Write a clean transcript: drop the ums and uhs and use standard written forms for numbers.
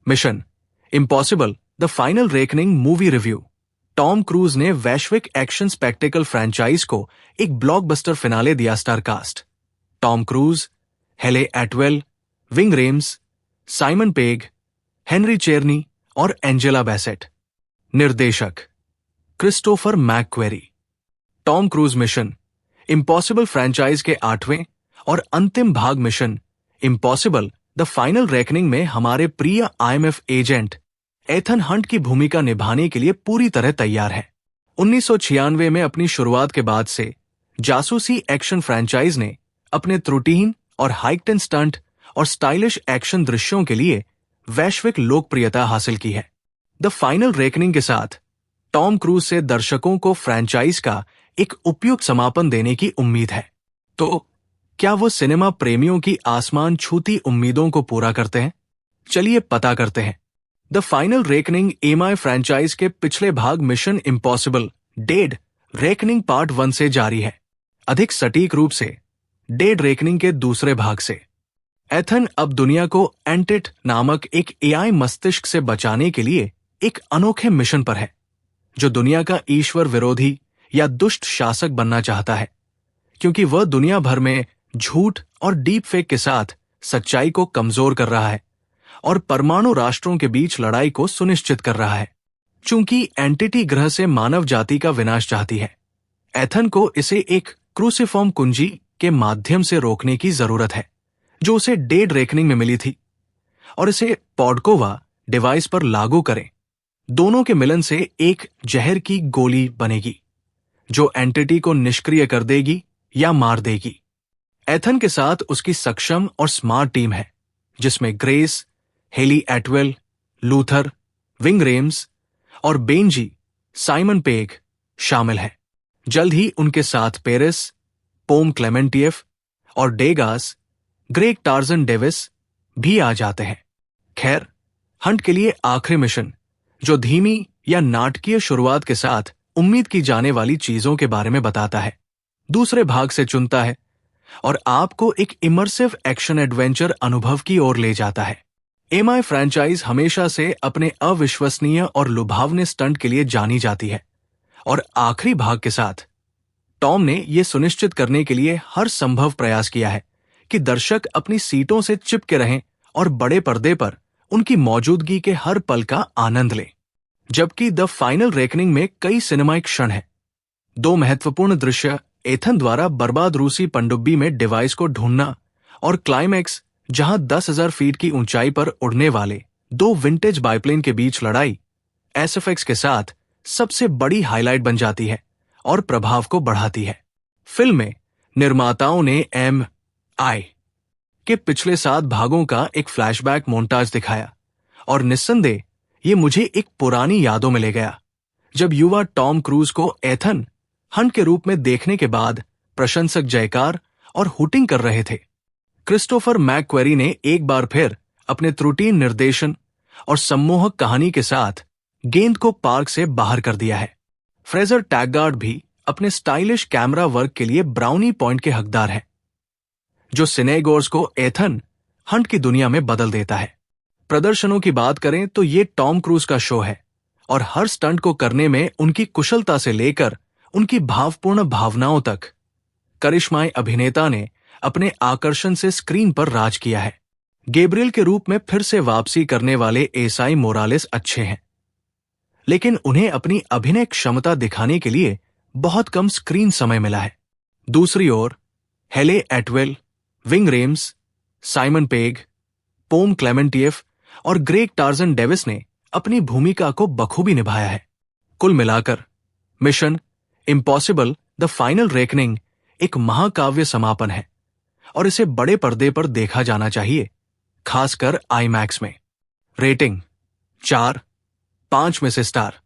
Mission Impossible the Final Reckoning movie review. Tom Cruise ने वैश्विक action spectacle franchise को एक ब्लॉकबस्टर फिनाले दिया star cast. Tom Cruise, Hayley Atwell, Ving Rhames, Simon Pegg, Henry Czerny और Angela Bassett. निर्देशक Christopher McQuarrie. Tom Cruise Mission Impossible franchise के 8वें और अंतिम भाग Mission Impossible the Final Reckoning में हमारे प्रिय IMF एजेंट एथन हंट की भूमिका निभाने के लिए पूरी तरह तैयार है। 1996 में अपनी शुरुआत के बाद से जासूसी एक्शन फ्रेंचाइज ने अपने त्रुटिहीन और हाइकटेन स्टंट और स्टाइलिश एक्शन दृश्यों के लिए वैश्विक लोकप्रियता हासिल की है। द फाइनल रेकनिंग के साथ टॉम क्रूज से दर्शकों को फ्रेंचाइज का एक उपयुक्त समापन देने की उम्मीद है। तो क्या वो सिनेमा प्रेमियों की आसमान छूती उम्मीदों को पूरा करते हैं? चलिए पता करते हैं। The Final reckoning EMI franchise के पिछले भाग Mission impossible dead reckoning part 1 से जारी है, अधिक सटीक रूप से डेड रेकनिंग के दूसरे भाग से। एथन अब दुनिया को एंटिट नामक एक AI मस्तिष्क से बचाने के लिए एक अनोखे मिशन पर है, जो दुनिया का ईश्वर विरोधी या दुष्ट शासक बनना चाहता है, क्योंकि वह दुनिया भर में झूठ और डीप फेक के साथ सच्चाई को कमजोर कर रहा है और परमाणु राष्ट्रों के बीच लड़ाई को सुनिश्चित कर रहा है। चूंकि एंटिटी ग्रह से मानव जाति का विनाश चाहती है, एथन को इसे एक क्रूसिफॉर्म कुंजी के माध्यम से रोकने की जरूरत है, जो उसे डेड रेकनिंग में मिली थी, और इसे पॉडकोवा डिवाइस पर लागू करें। दोनों के मिलन से एक जहर की गोली बनेगी, जो एंटिटी को निष्क्रिय कर देगी या मार देगी। एथन के साथ उसकी सक्षम और स्मार्ट टीम है, जिसमें Grace, Hayley Atwell, Luther, Wing Rhames और बेंजी साइमन पेग शामिल हैं। जल्द ही उनके साथ पेरिस, पोम क्लेमेंटिएफ और डेगास ग्रेग टार्जन डेविस भी आ जाते हैं। खैर, हंट के लिए आखिरी मिशन, जो धीमी या नाटकीय शुरुआत के साथ उम्मीद की जाने वाली चीजों के बारे में बताता है, दूसरे भाग से चुनता है और आपको एक इमर्सिव एक्शन एडवेंचर अनुभव की ओर ले जाता है। EMI फ्रेंचाइज हमेशा से अपने अविश्वसनीय और लुभावने स्टंट के लिए जानी जाती है, और आखिरी भाग के साथ टॉम ने यह सुनिश्चित करने के लिए हर संभव प्रयास किया है कि दर्शक अपनी सीटों से चिपके रहें और बड़े पर्दे पर उनकी मौजूदगी के हर पल का आनंद लें। जबकि द फाइनल रेकनिंग में कई सिनेमाई क्षण हैं। 2 महत्वपूर्ण दृश्य, एथन द्वारा बर्बाद रूसी पनडुब्बी में डिवाइस को ढूंढना, और क्लाइमैक्स जहां 10,000 फीट की ऊंचाई पर उड़ने वाले 2 विंटेज बाइप्लेन के बीच लड़ाई, SFX के साथ सबसे बड़ी हाईलाइट बन जाती है और प्रभाव को बढ़ाती है। फिल्म में निर्माताओं ने MI के पिछले 7 भागों का एक फ्लैशबैक मोन्टाज दिखाया, और निस्संदेह ये मुझे एक पुरानी यादों में ले गया, जब युवा टॉम क्रूज को एथन हंट के रूप में देखने के बाद प्रशंसक जयकार और हुटिंग कर रहे थे। क्रिस्टोफर मैकक्वेरी ने एक बार फिर अपने त्रुटिहीन निर्देशन और सम्मोहक कहानी के साथ गेंद को पार्क से बाहर कर दिया है। फ्रेजर टैगगार्ड भी अपने स्टाइलिश कैमरा वर्क के लिए ब्राउनी पॉइंट के हकदार हैं, जो सिनेगोर्स को एथन हंट की दुनिया में बदल देता है। प्रदर्शनों की बात करें तो ये टॉम क्रूज का शो है, और हर स्टंट को करने में उनकी कुशलता से लेकर उनकी भावपूर्ण भावनाओं तक, करिश्माई अभिनेता ने अपने आकर्षण से स्क्रीन पर राज किया है। गैब्रियल के रूप में फिर से वापसी करने वाले एसाई मोरालेस अच्छे हैं, लेकिन उन्हें अपनी अभिनय क्षमता दिखाने के लिए बहुत कम स्क्रीन समय मिला है। दूसरी ओर Hayley Atwell, Ving Rhames, Simon Pegg, Pom Klementieff और ग्रेग टार्जन डेविस ने अपनी भूमिका को बखूबी निभाया है। कुल मिलाकर mission Impossible the Final reckoning एक महाकाव्य समापन है, और इसे बड़े पर्दे पर देखा जाना चाहिए, खासकर IMAX में। रेटिंग 4/5 में से स्टार।